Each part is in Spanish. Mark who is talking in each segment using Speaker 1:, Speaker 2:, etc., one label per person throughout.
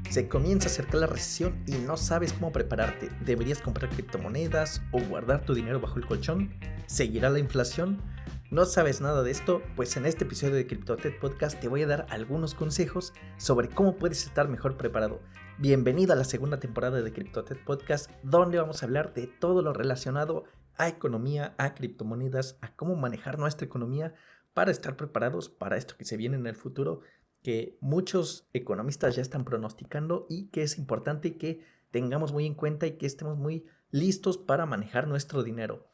Speaker 1: Se comienza a acercar la recesión y no sabes cómo prepararte. ¿Deberías comprar criptomonedas o guardar tu dinero bajo el colchón? ¿Seguirá la inflación? ¿No sabes nada de esto? Pues en este episodio de CryptoTech Podcast te voy a dar algunos consejos sobre cómo puedes estar mejor preparado. Bienvenido a la segunda temporada de CryptoTech Podcast, donde vamos a hablar de todo lo relacionado a economía, a criptomonedas, a cómo manejar nuestra economía para estar preparados para esto que se viene en el futuro, que muchos economistas ya están pronosticando y que es importante que tengamos muy en cuenta y que estemos muy listos para manejar nuestro dinero.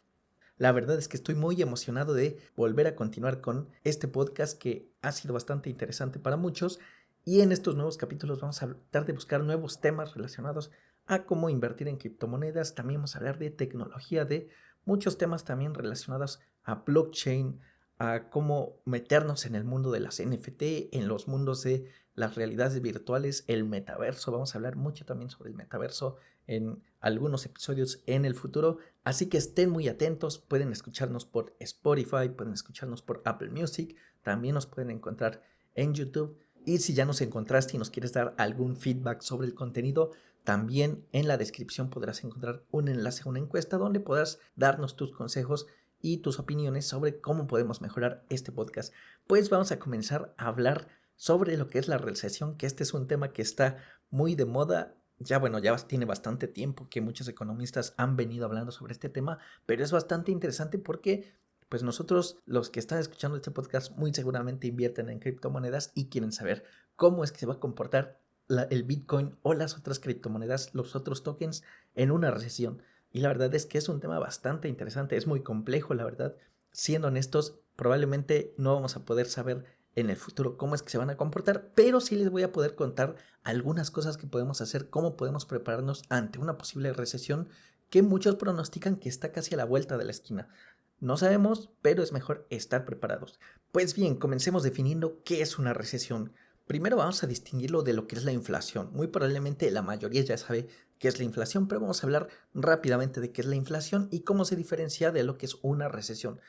Speaker 1: La verdad es que estoy muy emocionado de volver a continuar con este podcast que ha sido bastante interesante para muchos, y en estos nuevos capítulos vamos a tratar de buscar nuevos temas relacionados a cómo invertir en criptomonedas. También vamos a hablar de tecnología, de muchos temas también relacionados a blockchain, a cómo meternos en el mundo de las NFT, en los mundos de las realidades virtuales, el metaverso. Vamos a hablar mucho también sobre el metaverso en algunos episodios en el futuro, así que estén muy atentos. Pueden escucharnos por Spotify, pueden escucharnos por Apple Music, también nos pueden encontrar en YouTube, y si ya nos encontraste y nos quieres dar algún feedback sobre el contenido, también en la descripción podrás encontrar un enlace a una encuesta donde podrás darnos tus consejos y tus opiniones sobre cómo podemos mejorar este podcast. Pues vamos a comenzar a hablar sobre lo que es la recesión, que este es un tema que está muy de moda. Ya tiene bastante tiempo que muchos economistas han venido hablando sobre este tema, pero es bastante interesante porque pues nosotros, los que están escuchando este podcast, muy seguramente invierten en criptomonedas y quieren saber cómo es que se va a comportar el Bitcoin o las otras criptomonedas, los otros tokens en una recesión. Y la verdad es que es un tema bastante interesante, es muy complejo, la verdad. Siendo honestos, probablemente no vamos a poder saber en el futuro cómo es que se van a comportar, pero sí les voy a poder contar algunas cosas que podemos hacer, cómo podemos prepararnos ante una posible recesión que muchos pronostican que está casi a la vuelta de la esquina. No sabemos, pero es mejor estar preparados. Pues bien, comencemos definiendo qué es una recesión. Primero vamos a distinguirlo de lo que es la inflación. Muy probablemente la mayoría ya sabe qué es la inflación, pero vamos a hablar rápidamente de qué es la inflación y cómo se diferencia de lo que es una recesión.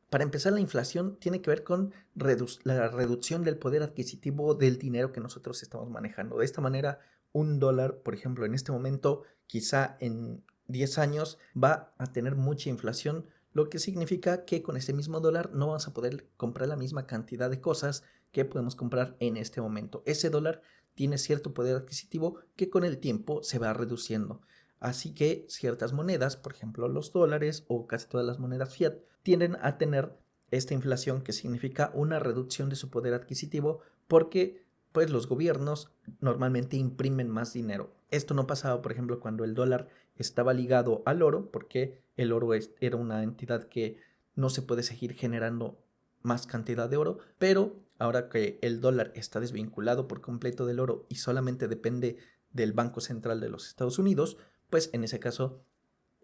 Speaker 1: Para empezar, la inflación tiene que ver con la reducción del poder adquisitivo del dinero que nosotros estamos manejando. De esta manera, un dólar, por ejemplo, en este momento, quizá en 10 años, va a tener mucha inflación, lo que significa que con ese mismo dólar no vamos a poder comprar la misma cantidad de cosas que podemos comprar en este momento. Ese dólar tiene cierto poder adquisitivo que con el tiempo se va reduciendo. Así que ciertas monedas, por ejemplo los dólares o casi todas las monedas fiat, tienden a tener esta inflación, que significa una reducción de su poder adquisitivo porque pues los gobiernos normalmente imprimen más dinero. Esto no pasaba, por ejemplo, cuando el dólar estaba ligado al oro, porque el oro era una entidad que no se puede seguir generando más cantidad de oro, pero ahora que el dólar está desvinculado por completo del oro y solamente depende del Banco Central de los Estados Unidos, pues en ese caso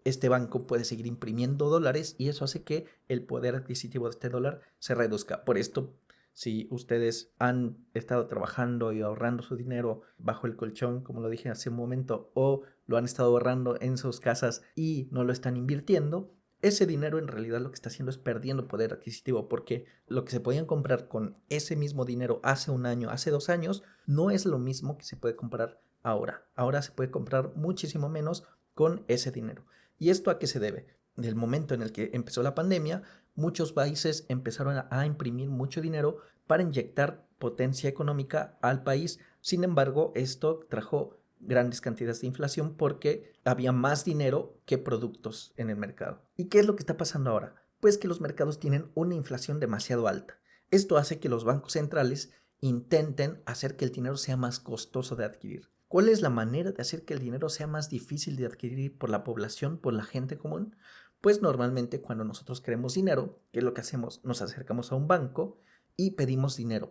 Speaker 1: este banco puede seguir imprimiendo dólares y eso hace que el poder adquisitivo de este dólar se reduzca. Por esto, si ustedes han estado trabajando y ahorrando su dinero bajo el colchón, como lo dije hace un momento, o lo han estado ahorrando en sus casas y no lo están invirtiendo, ese dinero en realidad lo que está haciendo es perdiendo poder adquisitivo, porque lo que se podían comprar con ese mismo dinero hace un año, hace 2 años, no es lo mismo que se puede comprar ahora. Ahora se puede comprar muchísimo menos con ese dinero. ¿Y esto a qué se debe? Del momento en el que empezó la pandemia, muchos países empezaron a imprimir mucho dinero para inyectar potencia económica al país. Sin embargo, esto trajo grandes cantidades de inflación porque había más dinero que productos en el mercado. ¿Y qué es lo que está pasando ahora? Pues que los mercados tienen una inflación demasiado alta. Esto hace que los bancos centrales intenten hacer que el dinero sea más costoso de adquirir. ¿Cuál es la manera de hacer que el dinero sea más difícil de adquirir por la población, por la gente común? Pues normalmente cuando nosotros queremos dinero, ¿qué es lo que hacemos? Nos acercamos a un banco y pedimos dinero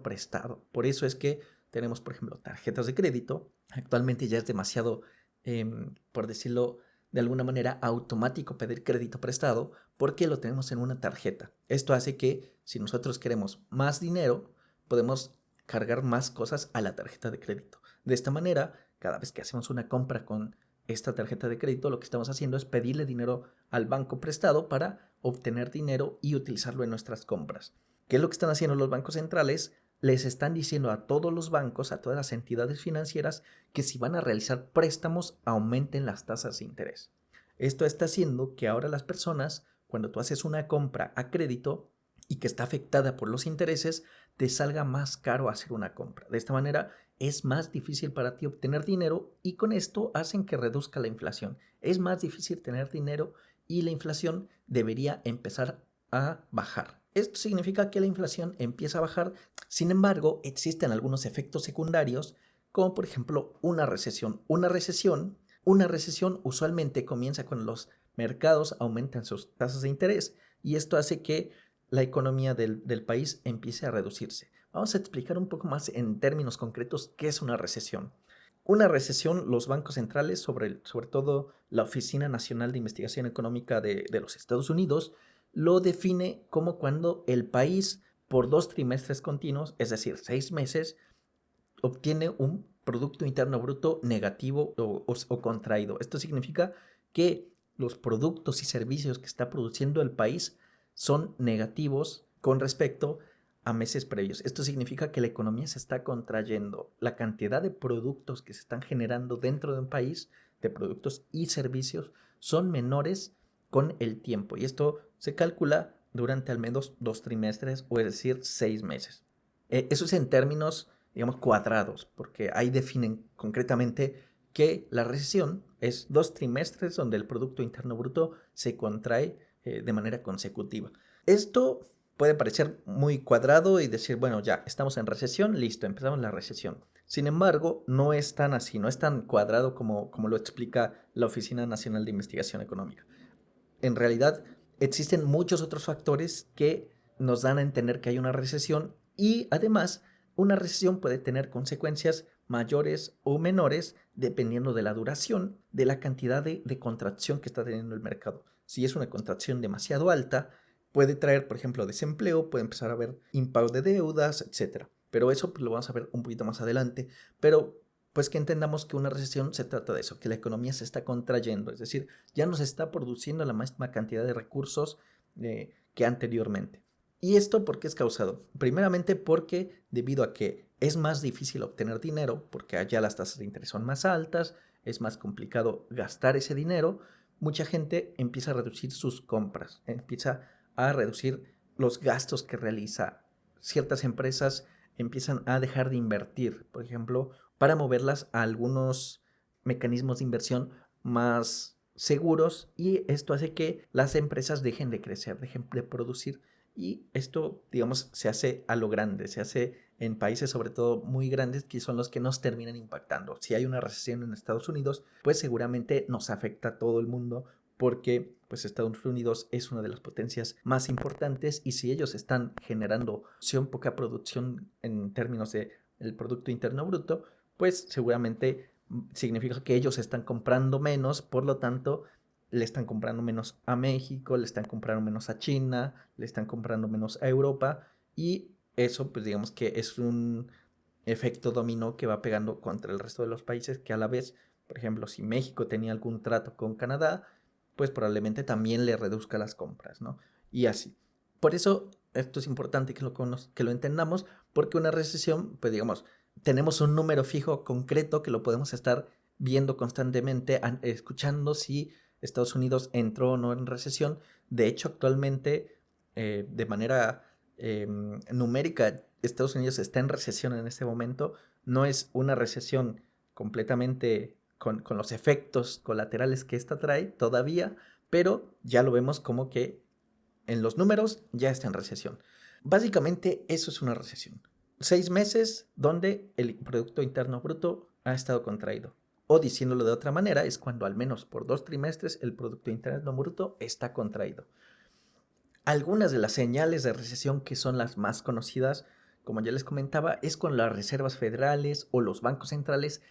Speaker 1: prestado. Por eso es que tenemos, por ejemplo, tarjetas de crédito. Actualmente ya es demasiado, por decirlo de alguna manera, automático pedir crédito prestado porque lo tenemos en una tarjeta. Esto hace que si nosotros queremos más dinero, podemos cargar más cosas a la tarjeta de crédito. De esta manera, cada vez que hacemos una compra con esta tarjeta de crédito, lo que estamos haciendo es pedirle dinero al banco prestado para obtener dinero y utilizarlo en nuestras compras. ¿Qué es lo que están haciendo los bancos centrales? les están diciendo a todos los bancos, a todas las entidades financieras, que si van a realizar préstamos, aumenten las tasas de interés. Esto está haciendo que ahora las personas, cuando tú haces una compra a crédito y que está afectada por los intereses, te salga más caro hacer una compra. De esta manera es más difícil para ti obtener dinero y con esto hacen que reduzca la inflación. Es más difícil tener dinero y la inflación debería empezar a bajar. Esto significa que la inflación empieza a bajar. Sin embargo, existen algunos efectos secundarios, como por ejemplo una recesión. Una recesión usualmente comienza cuando los mercados aumentan sus tasas de interés y esto hace que la economía del país empiece a reducirse. Vamos a explicar un poco más en términos concretos qué es una recesión. Una recesión, los bancos centrales, sobre todo la Oficina Nacional de Investigación Económica de los Estados Unidos, lo define como cuando el país por 2 trimestres continuos, es decir, 6 meses, obtiene un Producto Interno Bruto negativo o contraído. Esto significa que los productos y servicios que está produciendo el país son negativos con respecto a meses previos. Esto significa que la economía se está contrayendo. La cantidad de productos que se están generando dentro de un país, de productos y servicios, son menores con el tiempo. Y esto se calcula durante al menos 2 trimestres, o es decir, 6 meses. Eso es en términos, digamos, cuadrados, porque ahí definen concretamente que la recesión es 2 trimestres donde el Producto Interno Bruto se contrae de manera consecutiva. Esto puede parecer muy cuadrado y decir, bueno, ya estamos en recesión, listo, empezamos la recesión. Sin embargo, no es tan así, no es tan cuadrado como lo explica la Oficina Nacional de Investigación Económica. En realidad, existen muchos otros factores que nos dan a entender que hay una recesión y además una recesión puede tener consecuencias mayores o menores dependiendo de la duración, de la cantidad de contracción que está teniendo el mercado. Si es una contracción demasiado alta, puede traer, por ejemplo, desempleo, puede empezar a haber impago de deudas, etcétera. Pero eso pues, lo vamos a ver un poquito más adelante. Pero pues que entendamos que una recesión se trata de eso, que la economía se está contrayendo, es decir, ya no se está produciendo la misma cantidad de recursos que anteriormente. ¿Y esto por qué es causado? Primeramente porque debido a que es más difícil obtener dinero, porque allá las tasas de interés son más altas, es más complicado gastar ese dinero, mucha gente empieza a reducir sus compras, empieza a reducir los gastos que realiza. Ciertas empresas empiezan a dejar de invertir, por ejemplo, para moverlas a algunos mecanismos de inversión más seguros y esto hace que las empresas dejen de crecer, dejen de producir y esto, digamos, se hace a lo grande, se hace en países sobre todo muy grandes que son los que nos terminan impactando. Si hay una recesión en Estados Unidos, pues seguramente nos afecta a todo el mundo porque pues Estados Unidos es una de las potencias más importantes y si ellos están generando poca producción en términos de el Producto Interno Bruto, pues seguramente significa que ellos están comprando menos, por lo tanto le están comprando menos a México, le están comprando menos a China, le están comprando menos a Europa y eso pues digamos que es un efecto dominó que va pegando contra el resto de los países que a la vez, por ejemplo, si México tenía algún trato con Canadá, pues probablemente también le reduzca las compras, ¿no? Y así. Por eso esto es importante que lo entendamos, porque una recesión, pues digamos, tenemos un número fijo concreto que lo podemos estar viendo constantemente, escuchando si Estados Unidos entró o no en recesión. De hecho, actualmente, de manera numérica, Estados Unidos está en recesión en este momento. No es una recesión completamente con los efectos colaterales que esta trae todavía, pero ya lo vemos como que en los números ya está en recesión. Básicamente eso es una recesión. 6 meses donde el Producto Interno Bruto ha estado contraído. O diciéndolo de otra manera, es cuando al menos por 2 trimestres el Producto Interno Bruto está contraído. Algunas de las señales de recesión que son las más conocidas, como ya les comentaba, es cuando las reservas federales o los bancos centrales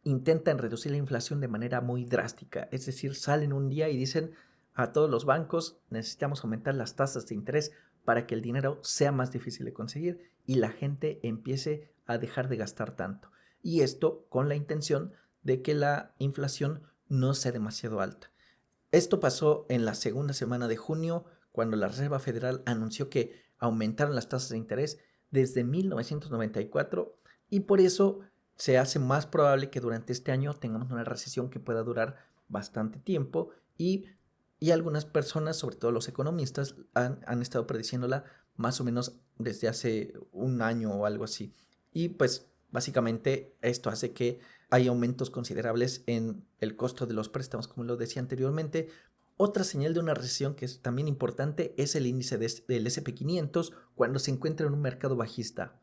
Speaker 1: intentan reducir la inflación de manera muy drástica. Es decir, salen un día y dicen a todos los bancos, necesitamos aumentar las tasas de interés para que el dinero sea más difícil de conseguir y la gente empiece a dejar de gastar tanto. Y esto con la intención de que la inflación no sea demasiado alta. Esto pasó en la segunda semana de junio, cuando la Reserva Federal anunció que aumentaron las tasas de interés desde 1994 y por eso se hace más probable que durante este año tengamos una recesión que pueda durar bastante tiempo y algunas personas, sobre todo los economistas, han estado prediciéndola más o menos desde hace un año o algo así. Y pues básicamente esto hace que hay aumentos considerables en el costo de los préstamos, como lo decía anteriormente. Otra señal de una recesión que es también importante es el índice del SP500 cuando se encuentra en un mercado bajista,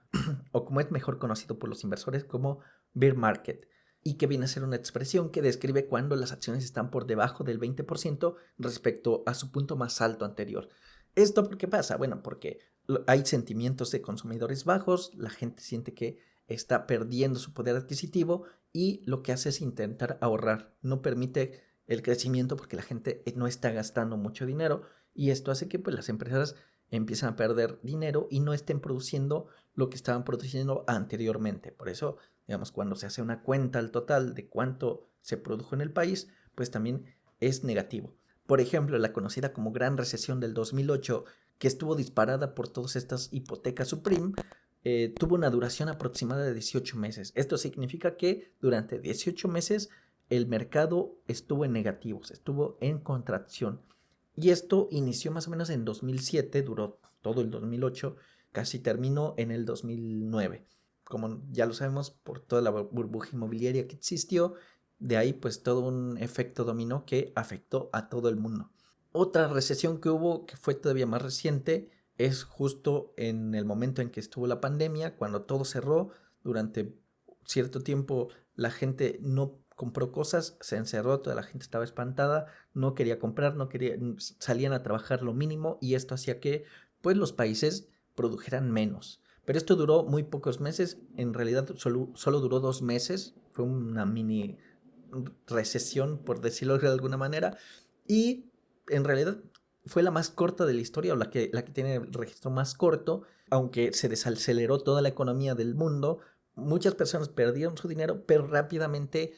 Speaker 1: o como es mejor conocido por los inversores como bear market, y que viene a ser una expresión que describe cuando las acciones están por debajo del 20% respecto a su punto más alto anterior. ¿Esto por qué pasa? Bueno, porque hay sentimientos de consumidores bajos, la gente siente que está perdiendo su poder adquisitivo y lo que hace es intentar ahorrar, no permite el crecimiento porque la gente no está gastando mucho dinero y esto hace que pues, las empresas empiezan a perder dinero y no estén produciendo lo que estaban produciendo anteriormente. Por eso, digamos, cuando se hace una cuenta al total de cuánto se produjo en el país, pues también es negativo. Por ejemplo, la conocida como Gran Recesión del 2008, que estuvo disparada por todas estas hipotecas subprime, tuvo una duración aproximada de 18 meses. Esto significa que durante 18 meses el mercado estuvo en negativos, estuvo en contracción. Y esto inició más o menos en 2007, duró todo el 2008, casi terminó en el 2009. Como ya lo sabemos, por toda la burbuja inmobiliaria que existió, de ahí pues todo un efecto dominó que afectó a todo el mundo. Otra recesión que hubo, que fue todavía más reciente, es justo en el momento en que estuvo la pandemia, cuando todo cerró, durante cierto tiempo la gente no compró cosas, se encerró, toda la gente estaba espantada, no quería comprar, no quería, salían a trabajar lo mínimo y esto hacía que pues los países produjeran menos. Pero esto duró muy pocos meses, en realidad solo duró 2 meses, fue una mini recesión, por decirlo de alguna manera, y en realidad fue la más corta de la historia, o la que tiene el registro más corto, aunque se desaceleró toda la economía del mundo, muchas personas perdieron su dinero, pero rápidamente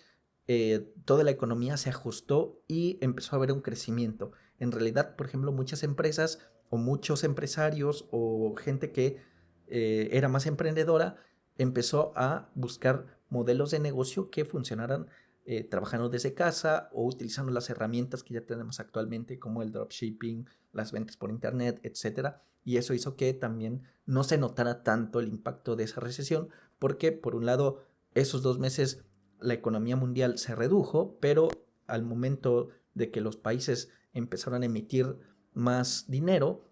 Speaker 1: toda la economía se ajustó y empezó a haber un crecimiento. En realidad, por ejemplo, muchas empresas o muchos empresarios o gente que era más emprendedora empezó a buscar modelos de negocio que funcionaran trabajando desde casa o utilizando las herramientas que ya tenemos actualmente como el dropshipping, las ventas por internet, etcétera. Y eso hizo que también no se notara tanto el impacto de esa recesión porque por un lado esos 2 meses la economía mundial se redujo, pero al momento de que los países empezaron a emitir más dinero,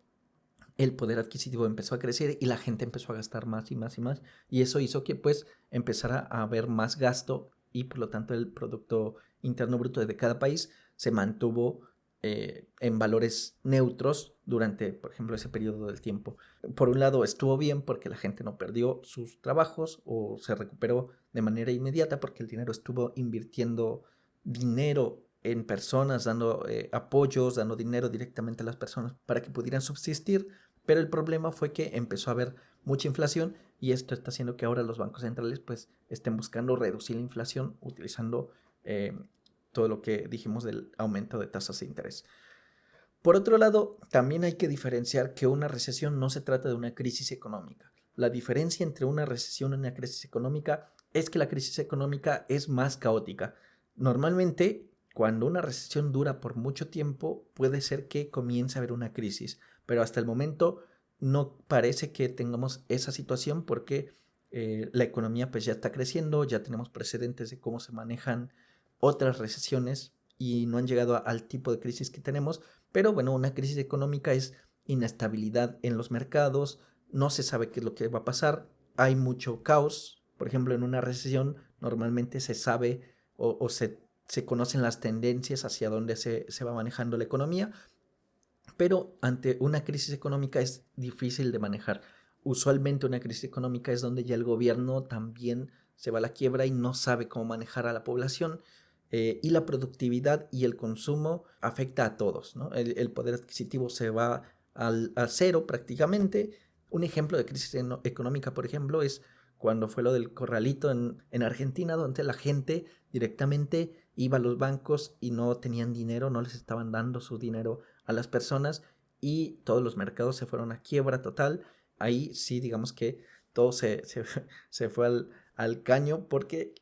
Speaker 1: el poder adquisitivo empezó a crecer y la gente empezó a gastar más y más y más. Y eso hizo que pues empezara a haber más gasto y por lo tanto el Producto Interno Bruto de cada país se mantuvo en valores neutros durante, por ejemplo, ese periodo del tiempo. Por un lado estuvo bien porque la gente no perdió sus trabajos o se recuperó de manera inmediata porque el dinero estuvo invirtiendo dinero en personas, dando apoyos, dando dinero directamente a las personas para que pudieran subsistir, pero el problema fue que empezó a haber mucha inflación y esto está haciendo que ahora los bancos centrales pues estén buscando reducir la inflación utilizando todo lo que dijimos del aumento de tasas de interés. Por otro lado, también hay que diferenciar que una recesión no se trata de una crisis económica. La diferencia entre una recesión y una crisis económica es que la crisis económica es más caótica. Normalmente, cuando una recesión dura por mucho tiempo, puede ser que comience a haber una crisis, pero hasta el momento no parece que tengamos esa situación porque la economía pues ya está creciendo, ya tenemos precedentes de cómo se manejan otras recesiones y no han llegado al tipo de crisis que tenemos, pero bueno, una crisis económica es inestabilidad en los mercados, no se sabe qué es lo que va a pasar, hay mucho caos, por ejemplo, en una recesión normalmente se sabe o se conocen las tendencias hacia dónde se va manejando la economía, pero ante una crisis económica es difícil de manejar. Usualmente una crisis económica es donde ya el gobierno también se va a la quiebra y no sabe cómo manejar a la población y la productividad y el consumo afecta a todos, ¿no? El poder adquisitivo se va a cero prácticamente. Un ejemplo de crisis económica, por ejemplo, es cuando fue lo del corralito en Argentina, donde la gente directamente iba a los bancos y no tenían dinero, no les estaban dando su dinero a las personas y todos los mercados se fueron a quiebra total. ahí sí digamos que todo se fue al caño porque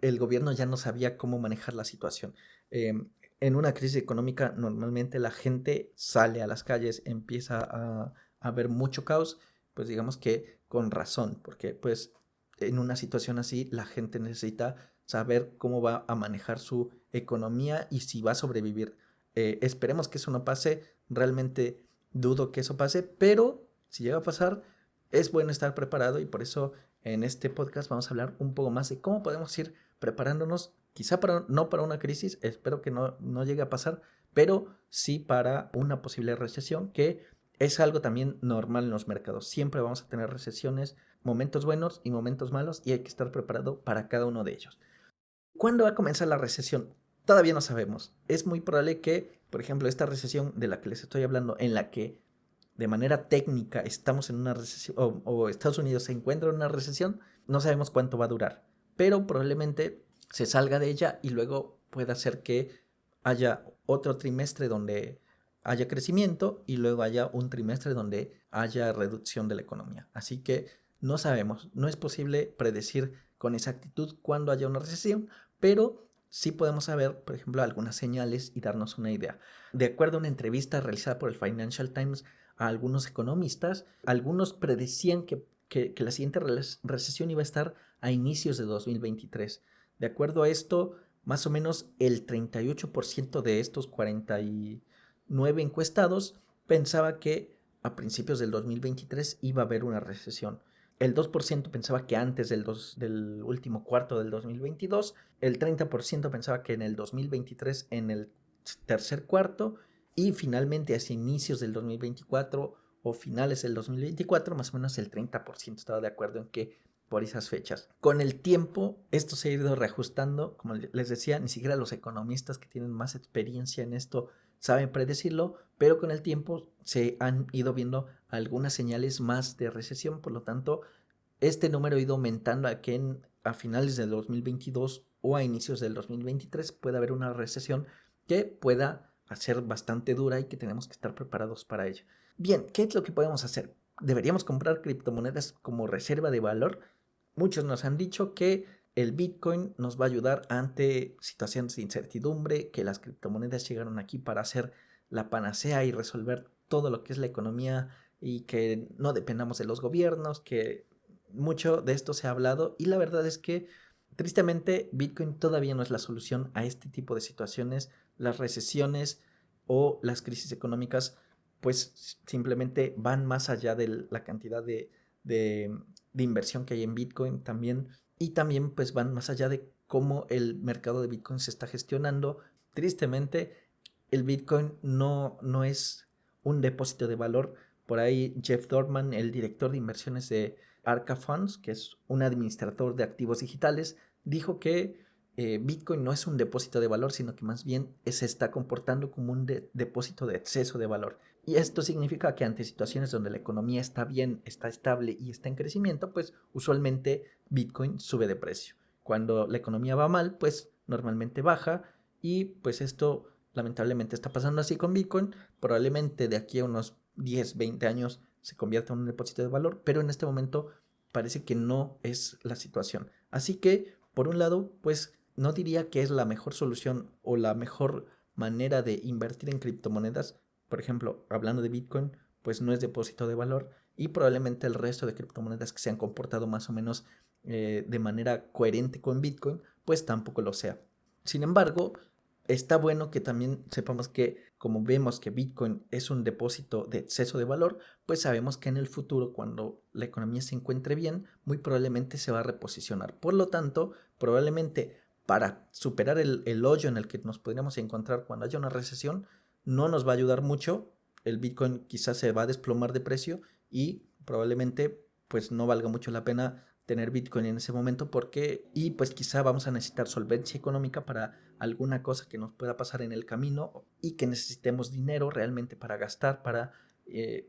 Speaker 1: el gobierno ya no sabía cómo manejar la situación. En una crisis económica normalmente la gente sale a las calles, empieza a haber mucho caos, pues digamos que con razón, porque pues en una situación así la gente necesita saber cómo va a manejar su economía y si va a sobrevivir. Esperemos que eso no pase, realmente dudo que eso pase, pero si llega a pasar, es bueno estar preparado y por eso en este podcast vamos a hablar un poco más de cómo podemos ir preparándonos, quizá no para una crisis, espero que no llegue a pasar, pero sí para una posible recesión, que es algo también normal en los mercados. Siempre vamos a tener recesiones, momentos buenos y momentos malos, y hay que estar preparado para cada uno de ellos. ¿Cuándo va a comenzar la recesión? Todavía no sabemos. Es muy probable que, por ejemplo, esta recesión de la que les estoy hablando, en la que de manera técnica estamos en una recesión o Estados Unidos se encuentra en una recesión, no sabemos cuánto va a durar, pero probablemente se salga de ella y luego pueda ser que haya otro trimestre donde haya crecimiento y luego haya un trimestre donde haya reducción de la economía. Así que no sabemos, no es posible predecir con exactitud cuándo haya una recesión, pero sí podemos saber, por ejemplo, algunas señales y darnos una idea. De acuerdo a una entrevista realizada por el Financial Times a algunos economistas, algunos predecían que la siguiente recesión iba a estar a inicios de 2023. De acuerdo a esto, más o menos el 38% de estos 49 encuestados pensaba que a principios del 2023 iba a haber una recesión. El 2% pensaba que antes del último cuarto del 2022, el 30% pensaba que en el 2023, en el tercer cuarto, y finalmente hacia inicios del 2024 o finales del 2024, más o menos el 30% estaba de acuerdo en que por esas fechas. Con el tiempo, esto se ha ido reajustando, como les decía, ni siquiera los economistas que tienen más experiencia en esto saben predecirlo, pero con el tiempo se han ido viendo algunas señales más de recesión, por lo tanto, este número ha ido aumentando a que a finales del 2022 o a inicios del 2023 pueda haber una recesión que pueda ser bastante dura y que tenemos que estar preparados para ello. Bien, ¿qué es lo que podemos hacer? ¿Deberíamos comprar criptomonedas como reserva de valor? Muchos nos han dicho que el Bitcoin nos va a ayudar ante situaciones de incertidumbre, que las criptomonedas llegaron aquí para hacer la panacea y resolver todo lo que es la economía y que no dependamos de los gobiernos, que mucho de esto se ha hablado y la verdad es que tristemente Bitcoin todavía no es la solución a este tipo de situaciones. Las recesiones o las crisis económicas pues simplemente van más allá de la cantidad de inversión que hay en Bitcoin también y también pues van más allá de cómo el mercado de Bitcoin se está gestionando. Tristemente el Bitcoin no es un depósito de valor. Por ahí Jeff Dorman, el director de inversiones de Arca Funds, que es un administrador de activos digitales, dijo que Bitcoin no es un depósito de valor, sino que más bien se está comportando como un depósito de exceso de valor. Y esto significa que ante situaciones donde la economía está bien, está estable y está en crecimiento, pues usualmente Bitcoin sube de precio. Cuando la economía va mal, pues normalmente baja y pues esto lamentablemente está pasando así con Bitcoin. Probablemente de aquí a unos 10, 20 años se convierta en un depósito de valor, pero en este momento parece que no es la situación. Así que, por un lado, pues no diría que es la mejor solución o la mejor manera de invertir en criptomonedas. Por ejemplo, hablando de Bitcoin, pues no es depósito de valor y probablemente el resto de criptomonedas que se han comportado más o menos de manera coherente con Bitcoin, pues tampoco lo sea. Sin embargo, está bueno que también sepamos que, como vemos que Bitcoin es un depósito de exceso de valor, pues sabemos que en el futuro, cuando la economía se encuentre bien, muy probablemente se va a reposicionar. Por lo tanto, probablemente para superar el hoyo en el que nos podríamos encontrar cuando haya una recesión, no nos va a ayudar mucho. El Bitcoin quizás se va a desplomar de precio y probablemente pues no valga mucho la pena tener Bitcoin en ese momento y pues quizá vamos a necesitar solvencia económica para alguna cosa que nos pueda pasar en el camino y que necesitemos dinero realmente para gastar, para,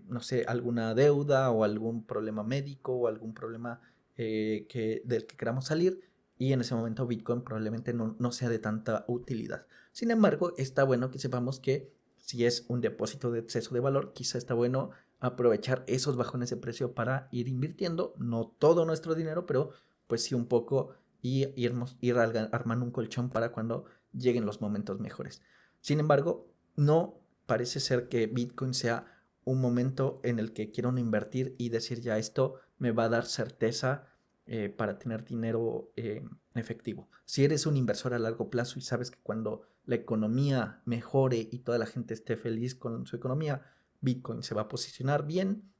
Speaker 1: no sé, alguna deuda o algún problema médico o algún problema del que queramos salir y en ese momento Bitcoin probablemente no sea de tanta utilidad. Sin embargo, está bueno que sepamos que si es un depósito de exceso de valor, quizá está bueno aprovechar esos bajones de precio para ir invirtiendo, no todo nuestro dinero, pero pues sí un poco y armando un colchón para cuando lleguen los momentos mejores. Sin embargo, no parece ser que Bitcoin sea un momento en el que quiero invertir y decir ya esto me va a dar certeza para tener dinero efectivo. Si eres un inversor a largo plazo y sabes que cuando la economía mejore y toda la gente esté feliz con su economía, Bitcoin se va a posicionar bien,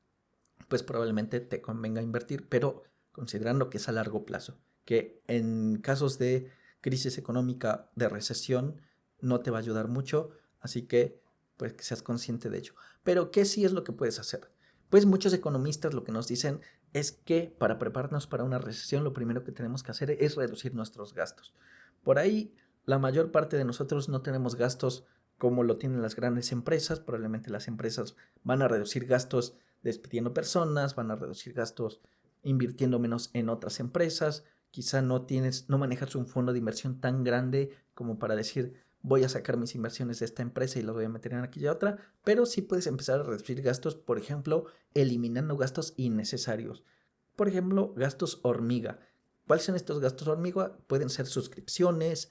Speaker 1: pues probablemente te convenga invertir, pero considerando que es a largo plazo, que en casos de crisis económica, de recesión, no te va a ayudar mucho, así que pues que seas consciente de ello. Pero ¿qué sí es lo que puedes hacer? Pues muchos economistas lo que nos dicen es que para prepararnos para una recesión lo primero que tenemos que hacer es reducir nuestros gastos. Por ahí la mayor parte de nosotros no tenemos gastos como lo tienen las grandes empresas, probablemente las empresas van a reducir gastos despidiendo personas, van a reducir gastos invirtiendo menos en otras empresas, quizá no manejas un fondo de inversión tan grande como para decir voy a sacar mis inversiones de esta empresa y las voy a meter en aquella otra, pero sí puedes empezar a reducir gastos, por ejemplo, eliminando gastos innecesarios. Por ejemplo, gastos hormiga. ¿Cuáles son estos gastos hormiga? Pueden ser suscripciones,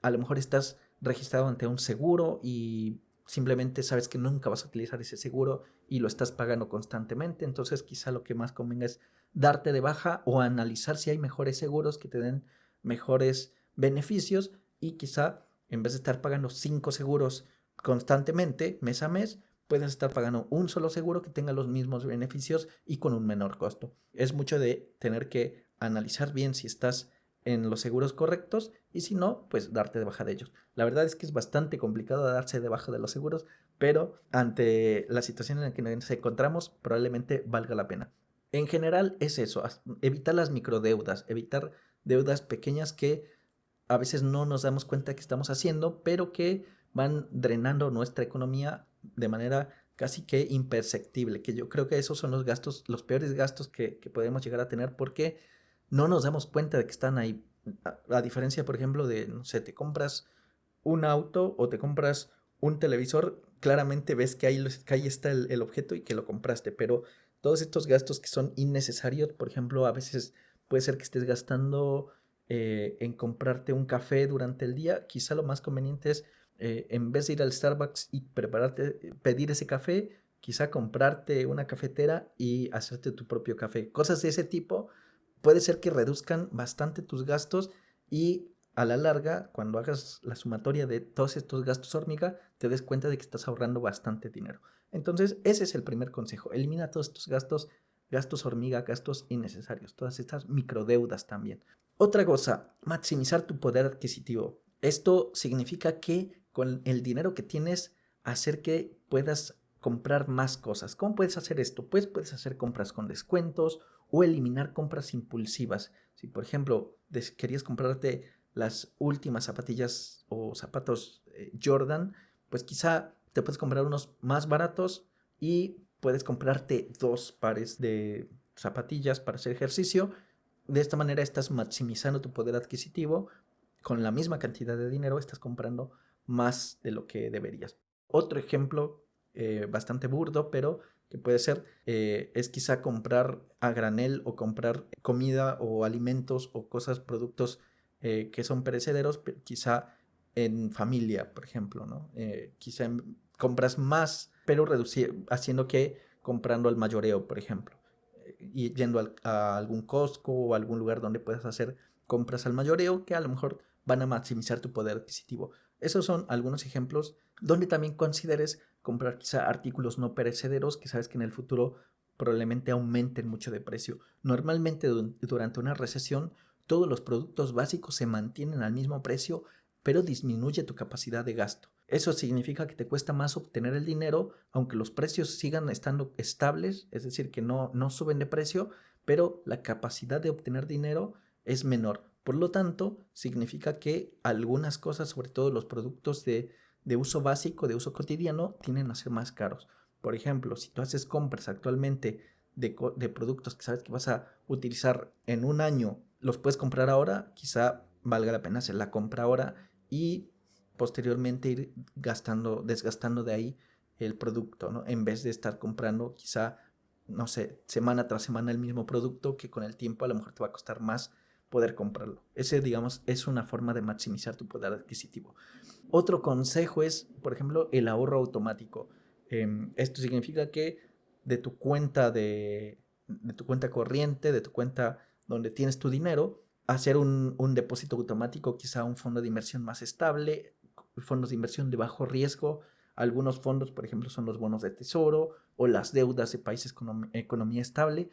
Speaker 1: a lo mejor estás registrado ante un seguro y simplemente sabes que nunca vas a utilizar ese seguro y lo estás pagando constantemente, entonces quizá lo que más convenga es darte de baja o analizar si hay mejores seguros que te den mejores beneficios y quizá en vez de estar pagando 5 seguros constantemente, mes a mes, puedes estar pagando un solo seguro que tenga los mismos beneficios y con un menor costo. Es mucho de tener que analizar bien si estás en los seguros correctos y si no, pues darte de baja de ellos. La verdad es que es bastante complicado darse de baja de los seguros, pero ante la situación en la que nos encontramos, probablemente valga la pena. En general es eso, evitar las microdeudas, evitar deudas pequeñas que a veces no nos damos cuenta que estamos haciendo, pero que van drenando nuestra economía de manera casi que imperceptible, que yo creo que esos son los gastos, los peores gastos que podemos llegar a tener porque no nos damos cuenta de que están ahí. A diferencia, por ejemplo, de, no sé, te compras un auto o te compras un televisor, claramente ves que ahí está el objeto y que lo compraste, pero todos estos gastos que son innecesarios, por ejemplo, a veces puede ser que estés gastando en comprarte un café durante el día, quizá lo más conveniente es, en vez de ir al Starbucks y pedir ese café, quizá comprarte una cafetera y hacerte tu propio café. Cosas de ese tipo puede ser que reduzcan bastante tus gastos y a la larga, cuando hagas la sumatoria de todos estos gastos hormiga, te des cuenta de que estás ahorrando bastante dinero. Entonces, ese es el primer consejo. Elimina todos estos gastos, gastos hormiga, gastos innecesarios, todas estas microdeudas también. Otra cosa, maximizar tu poder adquisitivo. Esto significa que con el dinero que tienes, hacer que puedas comprar más cosas. ¿Cómo puedes hacer esto? Pues puedes hacer compras con descuentos o eliminar compras impulsivas. Si por ejemplo querías comprarte las últimas zapatillas o zapatos Jordan, pues quizá te puedes comprar unos más baratos y puedes comprarte 2 pares de zapatillas para hacer ejercicio. De esta manera estás maximizando tu poder adquisitivo. Con la misma cantidad de dinero estás comprando más de lo que deberías. Otro ejemplo bastante burdo, pero que puede ser, es quizá comprar a granel o comprar comida o alimentos o cosas, productos que son perecederos, pero quizá en familia, por ejemplo, ¿no? Quizá compras más, pero haciendo que comprando al mayoreo, por ejemplo, y yendo a algún Costco o algún lugar donde puedas hacer compras al mayoreo que a lo mejor van a maximizar tu poder adquisitivo. Esos son algunos ejemplos donde también consideres comprar quizá artículos no perecederos que sabes que en el futuro probablemente aumenten mucho de precio. Normalmente durante una recesión todos los productos básicos se mantienen al mismo precio, pero disminuye tu capacidad de gasto. Eso significa que te cuesta más obtener el dinero, aunque los precios sigan estando estables, es decir, que no suben de precio, pero la capacidad de obtener dinero es menor. Por lo tanto, significa que algunas cosas, sobre todo los productos de uso básico, de uso cotidiano, tienden a ser más caros. Por ejemplo, si tú haces compras actualmente de productos que sabes que vas a utilizar en un año, los puedes comprar ahora, quizá valga la pena hacer la compra ahora y posteriormente ir desgastando de ahí el producto, ¿no? En vez de estar comprando quizá, no sé, semana tras semana el mismo producto que con el tiempo a lo mejor te va a costar más poder comprarlo. Ese, digamos, es una forma de maximizar tu poder adquisitivo. Otro consejo es, por ejemplo, el ahorro automático. Esto significa que de tu cuenta de tu cuenta corriente, de tu cuenta donde tienes tu dinero, hacer un depósito automático, quizá un fondo de inversión más estable, fondos de inversión de bajo riesgo. Algunos fondos, por ejemplo, son los bonos de tesoro o las deudas de países con economía estable.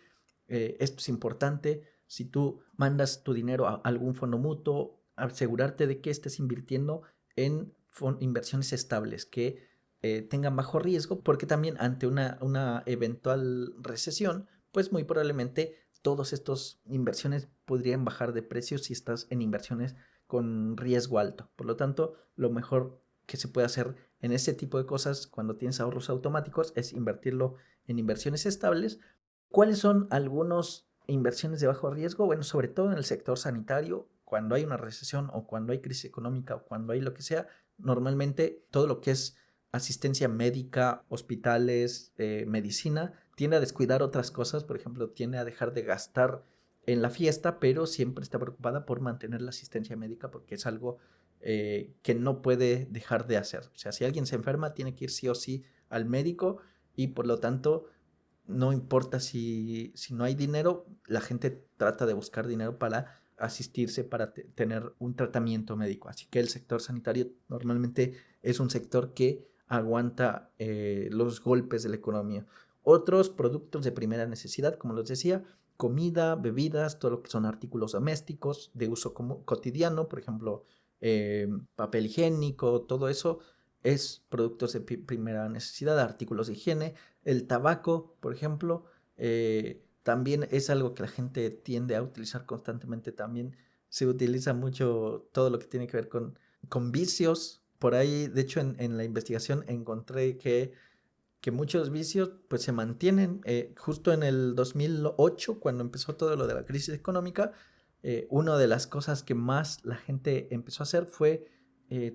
Speaker 1: Esto es importante. Si tú mandas tu dinero a algún fondo mutuo, asegurarte de que estés invirtiendo en inversiones estables que tengan bajo riesgo, porque también ante una eventual recesión, pues muy probablemente todas estas inversiones podrían bajar de precio si estás en inversiones con riesgo alto. Por lo tanto, lo mejor que se puede hacer en ese tipo de cosas cuando tienes ahorros automáticos es invertirlo en inversiones estables. ¿Cuáles son algunas inversiones de bajo riesgo? Bueno, sobre todo en el sector sanitario, cuando hay una recesión o cuando hay crisis económica o cuando hay lo que sea, normalmente todo lo que es asistencia médica, hospitales, medicina, tiende a descuidar otras cosas, por ejemplo, tiende a dejar de gastar en la fiesta, pero siempre está preocupada por mantener la asistencia médica porque es algo que no puede dejar de hacer. O sea, si alguien se enferma, tiene que ir sí o sí al médico y por lo tanto no importa si no hay dinero, la gente trata de buscar dinero para asistirse, para tener un tratamiento médico. Así que el sector sanitario normalmente es un sector que aguanta los golpes de la economía. Otros productos de primera necesidad, como les decía, comida, bebidas, todo lo que son artículos domésticos de uso cotidiano, por ejemplo, papel higiénico, todo eso es productos de primera necesidad, artículos de higiene. El tabaco, por ejemplo, también es algo que la gente tiende a utilizar constantemente. También se utiliza mucho todo lo que tiene que ver con vicios. Por ahí, de hecho, en la investigación encontré que muchos vicios pues se mantienen. Justo en el 2008, cuando empezó todo lo de la crisis económica, una de las cosas que más la gente empezó a hacer fue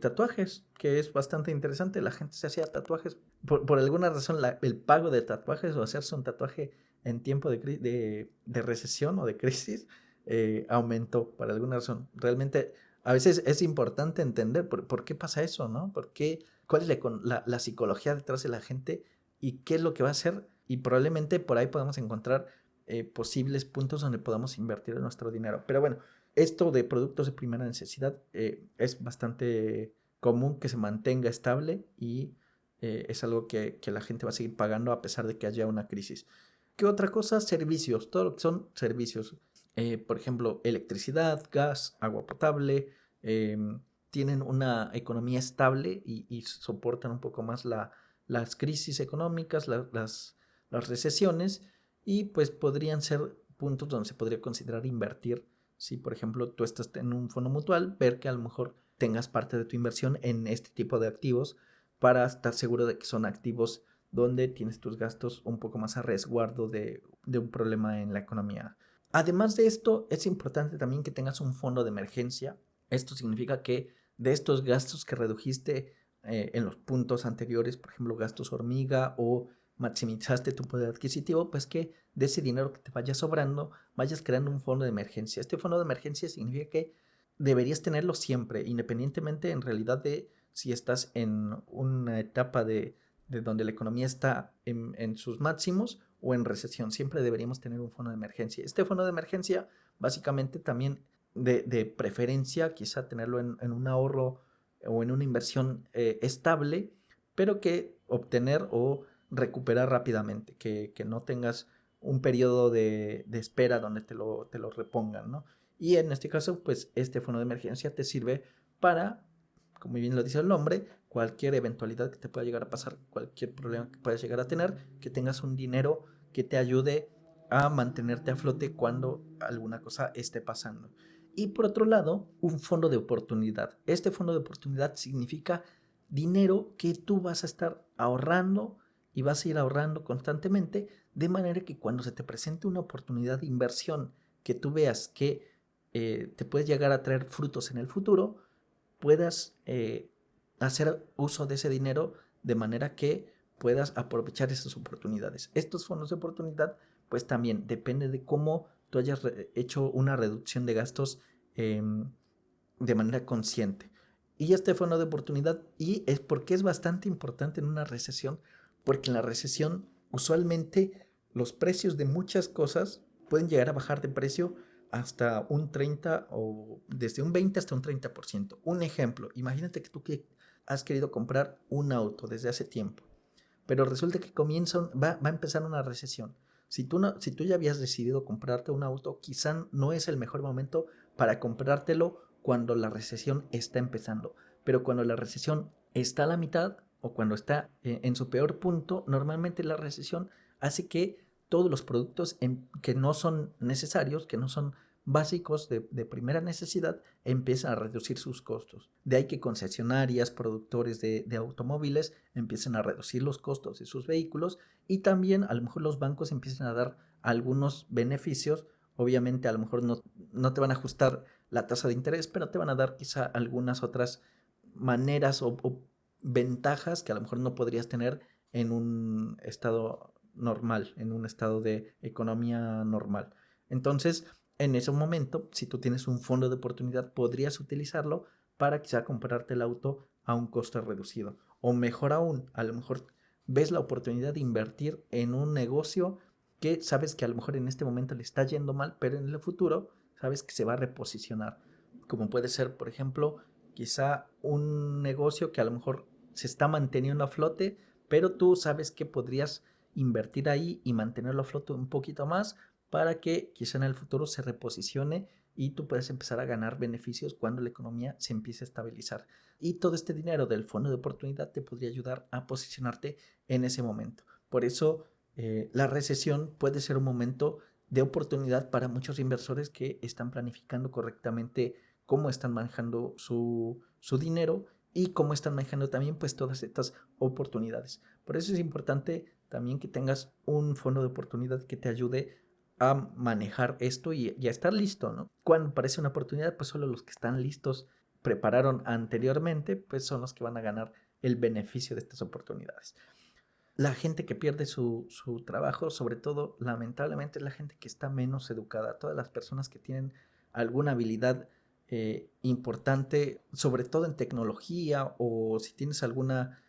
Speaker 1: tatuajes, que es bastante interesante. La gente se hacía tatuajes. Por alguna razón, el pago de tatuajes o hacerse un tatuaje en tiempo de recesión o de crisis aumentó por alguna razón. Realmente, a veces es importante entender por qué pasa eso, ¿no? ¿Cuál es la psicología detrás de la gente y qué es lo que va a hacer? Y probablemente por ahí podemos encontrar posibles puntos donde podamos invertir nuestro dinero. Pero bueno, esto de productos de primera necesidad es bastante común que se mantenga estable y es algo que la gente va a seguir pagando a pesar de que haya una crisis. ¿Qué otra cosa? Servicios, todo lo que son servicios. Por ejemplo, electricidad, gas, agua potable, eh, tienen una economía estable y soportan un poco más las crisis económicas, las recesiones y pues podrían ser puntos donde se podría considerar invertir. Si por ejemplo tú estás en un fondo mutual, ver que a lo mejor tengas parte de tu inversión en este tipo de activos para estar seguro de que son activos donde tienes tus gastos un poco más a resguardo de un problema en la economía. Además de esto, es importante también que tengas un fondo de emergencia. Esto significa que de estos gastos que redujiste en los puntos anteriores, por ejemplo, gastos hormiga o maximizaste tu poder adquisitivo, pues que de ese dinero que te vaya sobrando, vayas creando un fondo de emergencia. Este fondo de emergencia significa que deberías tenerlo siempre, independientemente en realidad de si estás en una etapa de donde la economía está en sus máximos o en recesión. Siempre deberíamos tener un fondo de emergencia. Este fondo de emergencia, básicamente también de preferencia, quizá tenerlo en un ahorro o en una inversión estable, pero que obtener o recuperar rápidamente, que no tengas un periodo de espera donde te lo repongan, ¿no? Y en este caso, pues este fondo de emergencia te sirve para, como bien lo dice el nombre, cualquier eventualidad que te pueda llegar a pasar, cualquier problema que puedas llegar a tener, que tengas un dinero que te ayude a mantenerte a flote cuando alguna cosa esté pasando. Y por otro lado, un fondo de oportunidad. Este fondo de oportunidad significa dinero que tú vas a estar ahorrando y vas a ir ahorrando constantemente, de manera que cuando se te presente una oportunidad de inversión que tú veas que te puede llegar a traer frutos en el futuro, puedas hacer uso de ese dinero de manera que puedas aprovechar esas oportunidades. Estos fondos de oportunidad, pues también depende de cómo tú hayas hecho una reducción de gastos de manera consciente. Y este fondo de oportunidad, y es porque es bastante importante en una recesión, porque en la recesión usualmente los precios de muchas cosas pueden llegar a bajar de precio hasta un 30 o desde un 20 hasta un 30%. Un ejemplo, imagínate que tú que has querido comprar un auto desde hace tiempo, pero resulta que va a empezar una recesión. Si tú ya habías decidido comprarte un auto, quizá no es el mejor momento para comprártelo cuando la recesión está empezando. Pero cuando la recesión está a la mitad o cuando está en su peor punto, normalmente la recesión hace que todos los productos que no son necesarios, que no son básicos de primera necesidad, empiezan a reducir sus costos. De ahí que concesionarias, productores de automóviles empiecen a reducir los costos de sus vehículos, y también a lo mejor los bancos empiezan a dar algunos beneficios. Obviamente a lo mejor no te van a ajustar la tasa de interés, pero te van a dar quizá algunas otras maneras o ventajas que a lo mejor no podrías tener en un estado normal, en un estado de economía normal. Entonces, en ese momento, si tú tienes un fondo de oportunidad, podrías utilizarlo para quizá comprarte el auto a un costo reducido. O mejor aún, a lo mejor ves la oportunidad de invertir en un negocio que sabes que a lo mejor en este momento le está yendo mal, pero en el futuro sabes que se va a reposicionar. Como puede ser, por ejemplo, quizá un negocio que a lo mejor se está manteniendo a flote, pero tú sabes que podrías invertir ahí y mantenerlo a flote un poquito más para que quizá en el futuro se reposicione y tú puedes empezar a ganar beneficios cuando la economía se empiece a estabilizar. Y todo este dinero del fondo de oportunidad te podría ayudar a posicionarte en ese momento. Por eso la recesión puede ser un momento de oportunidad para muchos inversores que están planificando correctamente cómo están manejando su dinero y cómo están manejando también pues todas estas oportunidades. Por eso es importante también que tengas un fondo de oportunidad que te ayude a manejar esto y a estar listo, ¿no? Cuando aparece una oportunidad, pues solo los que están listos, prepararon anteriormente, pues son los que van a ganar el beneficio de estas oportunidades. La gente que pierde su trabajo, sobre todo, lamentablemente, es la gente que está menos educada. Todas las personas que tienen alguna habilidad importante, sobre todo en tecnología, o si tienes alguna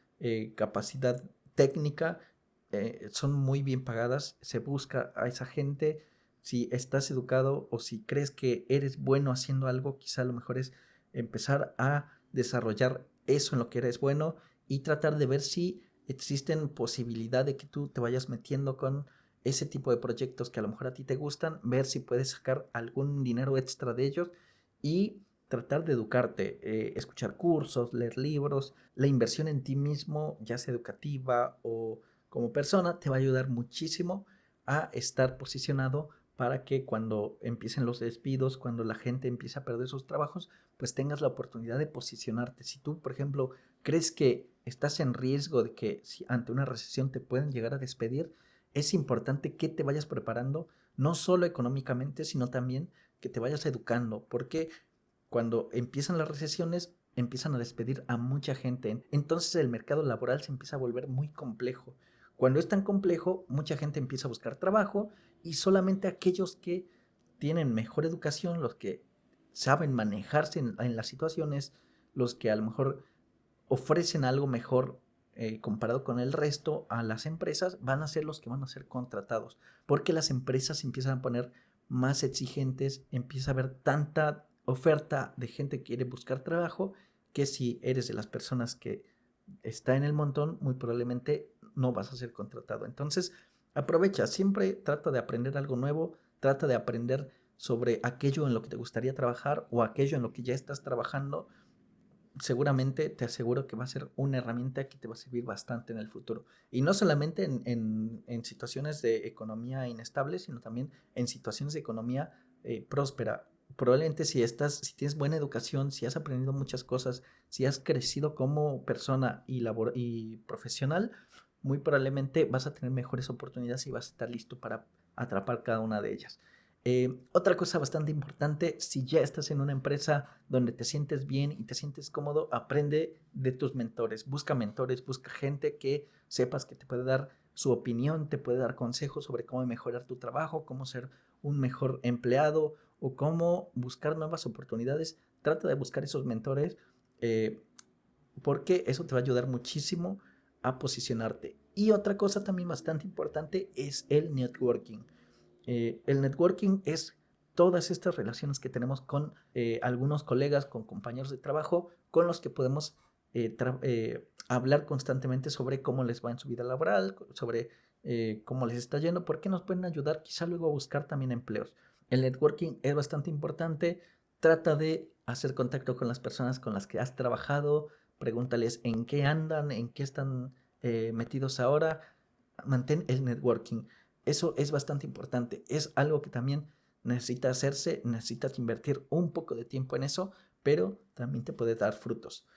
Speaker 1: capacidad técnica, son muy bien pagadas. Se busca a esa gente. Si estás educado o si crees que eres bueno haciendo algo, quizá lo mejor es empezar a desarrollar eso en lo que eres bueno y tratar de ver si existen posibilidad de que tú te vayas metiendo con ese tipo de proyectos que a lo mejor a ti te gustan, ver si puedes sacar algún dinero extra de ellos y tratar de educarte, escuchar cursos, leer libros. La inversión en ti mismo, ya sea educativa o como persona, te va a ayudar muchísimo a estar posicionado para que cuando empiecen los despidos, cuando la gente empiece a perder sus trabajos, pues tengas la oportunidad de posicionarte. Si tú, por ejemplo, crees que estás en riesgo de que si ante una recesión te pueden llegar a despedir, es importante que te vayas preparando, no solo económicamente, sino también que te vayas educando, porque cuando empiezan las recesiones, empiezan a despedir a mucha gente. Entonces el mercado laboral se empieza a volver muy complejo. Cuando es tan complejo, mucha gente empieza a buscar trabajo y solamente aquellos que tienen mejor educación, los que saben manejarse en las situaciones, los que a lo mejor ofrecen algo mejor comparado con el resto a las empresas, van a ser los que van a ser contratados, porque las empresas se empiezan a poner más exigentes, empieza a haber tanta oferta de gente que quiere buscar trabajo, que si eres de las personas que está en el montón, muy probablemente no vas a ser contratado. Entonces, aprovecha, siempre trata de aprender algo nuevo, trata de aprender sobre aquello en lo que te gustaría trabajar o aquello en lo que ya estás trabajando. Seguramente te aseguro que va a ser una herramienta que te va a servir bastante en el futuro. Y no solamente en situaciones de economía inestable, sino también en situaciones de economía próspera. Probablemente si tienes buena educación, si has aprendido muchas cosas, si has crecido como persona y profesional, muy probablemente vas a tener mejores oportunidades y vas a estar listo para atrapar cada una de ellas. Otra cosa bastante importante, si ya estás en una empresa donde te sientes bien y te sientes cómodo, aprende de tus mentores, busca gente que sepas que te puede dar su opinión, te puede dar consejos sobre cómo mejorar tu trabajo, cómo ser un mejor empleado o cómo buscar nuevas oportunidades. Trata de buscar esos mentores eh, porque eso te va a ayudar muchísimo a posicionarte. Y otra cosa también bastante importante es el networking. El networking es todas estas relaciones que tenemos con algunos colegas, con compañeros de trabajo, con los que podemos hablar constantemente sobre cómo les va en su vida laboral, sobre cómo les está yendo, porque nos pueden ayudar quizá luego a buscar también empleos. El networking es bastante importante. Trata de hacer contacto con las personas con las que has trabajado, pregúntales en qué andan, en qué están metidos ahora. Mantén el networking. Eso es bastante importante. Es algo que también necesita hacerse, necesitas invertir un poco de tiempo en eso, pero también te puede dar frutos.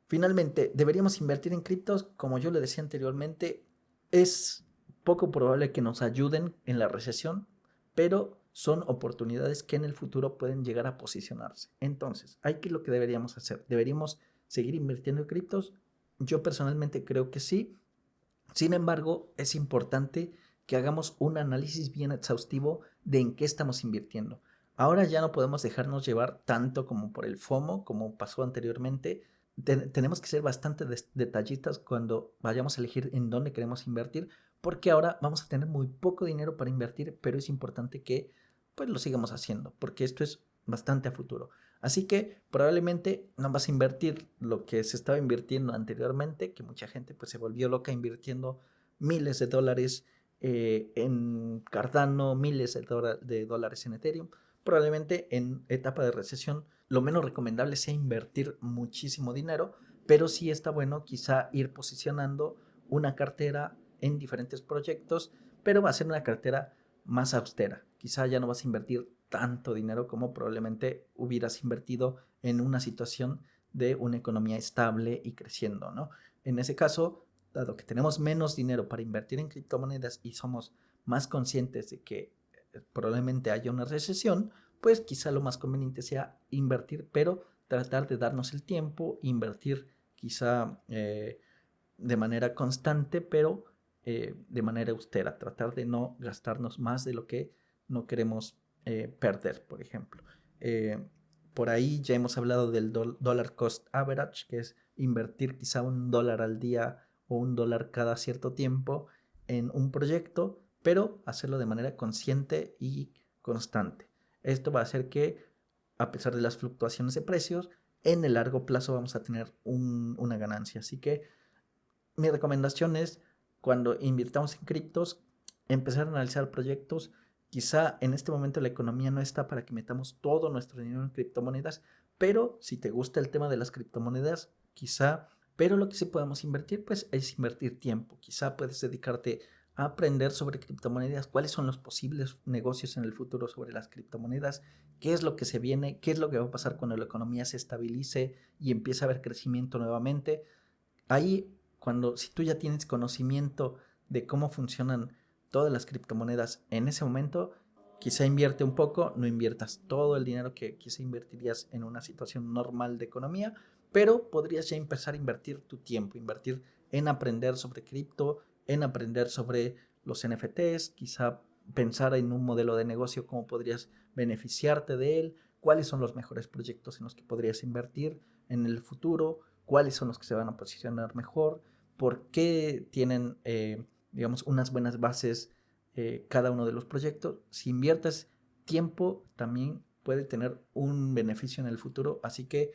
Speaker 1: Finalmente, deberíamos invertir en criptos, como yo le decía anteriormente, es poco probable que nos ayuden en la recesión, pero son oportunidades que en el futuro pueden llegar a posicionarse. Entonces, ¿hay qué es lo que deberíamos hacer? ¿Deberíamos seguir invirtiendo en criptos? Yo personalmente creo que sí. Sin embargo, es importante que hagamos un análisis bien exhaustivo de en qué estamos invirtiendo. Ahora ya no podemos dejarnos llevar tanto como por el FOMO, como pasó anteriormente. Tenemos que ser bastante detallistas cuando vayamos a elegir en dónde queremos invertir, porque ahora vamos a tener muy poco dinero para invertir, pero es importante que pues lo sigamos haciendo, porque esto es bastante a futuro. Así que probablemente no vas a invertir lo que se estaba invirtiendo anteriormente, que mucha gente pues se volvió loca invirtiendo miles de dólares en Cardano, miles de dólares en Ethereum. Probablemente en etapa de recesión lo menos recomendable sea invertir muchísimo dinero, pero sí está bueno quizá ir posicionando una cartera en diferentes proyectos, pero va a ser una cartera más austera. Quizá ya no vas a invertir tanto dinero como probablemente hubieras invertido en una situación de una economía estable y creciendo, ¿no? En ese caso, dado que tenemos menos dinero para invertir en criptomonedas y somos más conscientes de que probablemente haya una recesión, pues quizá lo más conveniente sea invertir, pero tratar de darnos el tiempo, invertir quizá de manera constante, pero de manera austera, tratar de no gastarnos más de lo que no queremos perder, por ejemplo. Eh, por ahí ya hemos hablado del dollar cost average, que es invertir quizá $1 al día o $1 cada cierto tiempo en un proyecto, pero hacerlo de manera consciente y constante. Esto va a hacer que, a pesar de las fluctuaciones de precios, en el largo plazo vamos a tener una ganancia. Así que mi recomendación es, cuando invirtamos en criptos, empezar a analizar proyectos. Quizá en este momento la economía no está para que metamos todo nuestro dinero en criptomonedas, pero si te gusta el tema de las criptomonedas, quizá, pero lo que sí podemos invertir, pues es invertir tiempo. Quizá puedes dedicarte a aprender sobre criptomonedas, cuáles son los posibles negocios en el futuro sobre las criptomonedas, qué es lo que se viene, qué es lo que va a pasar cuando la economía se estabilice y empiece a haber crecimiento nuevamente. Ahí, si tú ya tienes conocimiento de cómo funcionan todas las criptomonedas en ese momento, quizá invierte un poco, no inviertas todo el dinero que quizá invertirías en una situación normal de economía, pero podrías ya empezar a invertir tu tiempo, invertir en aprender sobre cripto, en aprender sobre los NFTs, quizá pensar en un modelo de negocio, cómo podrías beneficiarte de él, cuáles son los mejores proyectos en los que podrías invertir en el futuro, cuáles son los que se van a posicionar mejor, por qué tienen, digamos, unas buenas bases cada uno de los proyectos. Si inviertes tiempo, también puede tener un beneficio en el futuro. Así que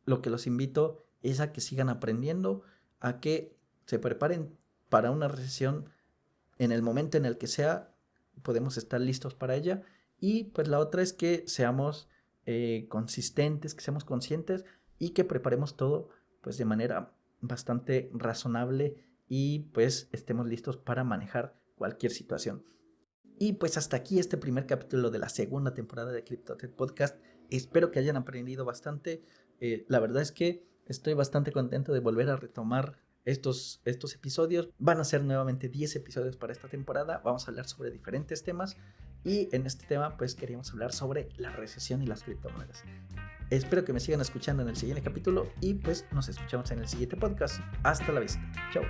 Speaker 1: lo que los invito es a que sigan aprendiendo, a que se preparen para una recesión en el momento en el que sea, podemos estar listos para ella. Y pues la otra es que seamos consistentes, que seamos conscientes y que preparemos todo pues de manera bastante razonable y pues estemos listos para manejar cualquier situación. Y pues hasta aquí este primer capítulo de la segunda temporada de CryptoTech Podcast. Espero que hayan aprendido bastante. La verdad es que estoy bastante contento de volver a retomar estos episodios. Van a ser nuevamente 10 episodios para esta temporada. Vamos a hablar sobre diferentes temas. Y en este tema pues queríamos hablar sobre la recesión y las criptomonedas. Espero que me sigan escuchando en el siguiente capítulo y pues nos escuchamos en el siguiente podcast. Hasta la vista. Chao.